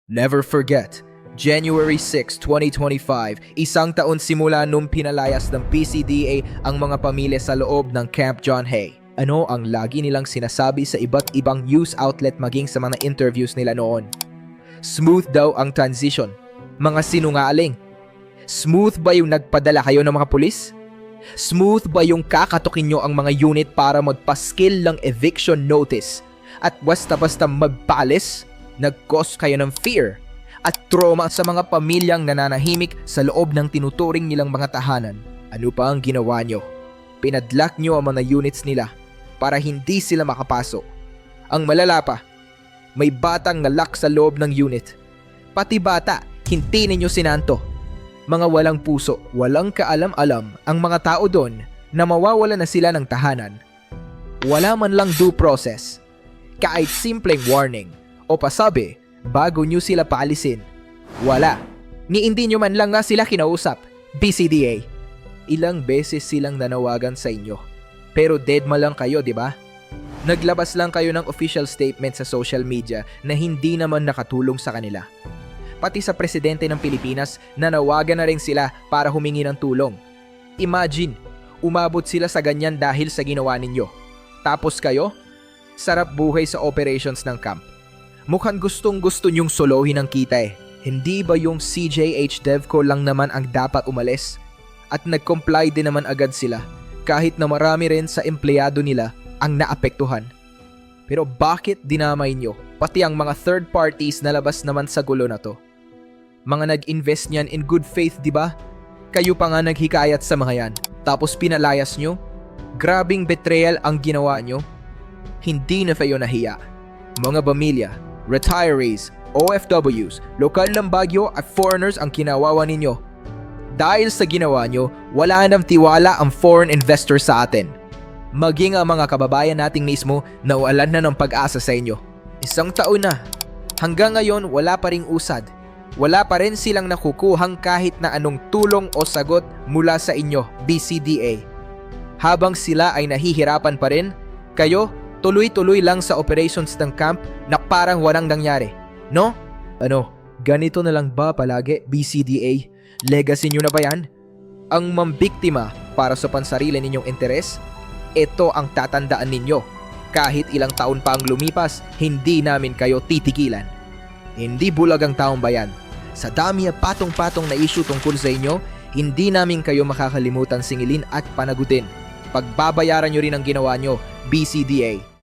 Never forget, January 6, 2025, isang taon simula nung pinalayas ng PCDA ang mga pamilya sa loob ng Camp John Hay. Ano ang lagi nilang sinasabi sa iba't ibang news outlet maging sa mga interviews nila noon? Smooth daw ang transition. Mga sinungaling. Smooth ba yung nagpadala kayo ng mga pulis? Smooth ba yung kakatukin nyo ang mga unit para magpaskill ng eviction notice? At basta-basta magpaalis? Nag-cause kayo ng fear at trauma sa mga pamilyang nananahimik sa loob ng tinuturing nilang mga tahanan. Ano pa ang ginawa nyo? Pinadlock nyo ang mga units nila para hindi sila makapasok. Ang malala pa, may batang nalock sa loob ng unit. Pati bata, hindi ninyo sinanto. Mga walang puso, walang kaalam-alam ang mga tao doon na mawawala na sila ng tahanan. Wala man lang due process. Kahit simpleng warning o pasabi bago nyo sila paalisin. Wala. Ni hindi nyo man lang nga sila kinausap. PCDA. Ilang beses silang nanawagan sa inyo. Pero dead ma lang kayo, di ba? Naglabas lang kayo ng official statement sa social media na hindi naman nakatulong sa kanila. Pati sa presidente ng Pilipinas, nanawagan na rin sila para humingi ng tulong. Imagine, umabot sila sa ganyan dahil sa ginawa ninyo. Tapos kayo, sarap buhay sa operations ng camp. Mukhang gustong-gusto nyong solohin ang kita eh. Hindi ba yung CJH DevCo lang naman ang dapat umalis? At nag-comply din naman agad sila kahit na marami rin sa empleyado nila ang naapektuhan. Pero bakit dinamay nyo pati ang mga third parties na labas naman sa gulo na to? Mga nag-invest niyan in good faith, di ba? Kayo pa nga naghikayat sa mga yan. Tapos pinalayas nyo? Grabing betrayal ang ginawa nyo. Hindi na kayo nahiya. Mga pamilya, retirees, OFWs, lokal ng Baguio at foreigners ang kinawawa ninyo. Dahil sa ginawa nyo, wala nang tiwala ang foreign investor sa atin. Maging ang mga kababayan nating mismo nawalan na ng pag-asa sa inyo. Isang taon na. Hanggang ngayon wala pa ring usad. Wala pa rin silang nakukuhang kahit na anong tulong o sagot mula sa inyo, BCDA. Habang sila ay nahihirapan pa rin, kayo tuloy-tuloy lang sa operations ng camp na parang walang nangyari. No? Ano, ganito na lang ba palagi, BCDA? Legacy nyo na ba yan? Ang mambiktima para sa pansarili ninyong interes? Ito ang tatandaan ninyo. Kahit ilang taon pa ang lumipas, hindi namin kayo titigilan. Hindi bulag ang taong bayan. Sa dami at patong-patong na issue tungkol sa inyo, hindi namin kayo makakalimutan singilin at panagutin. Pagbabayaran nyo rin ang ginawa nyo, BCDA.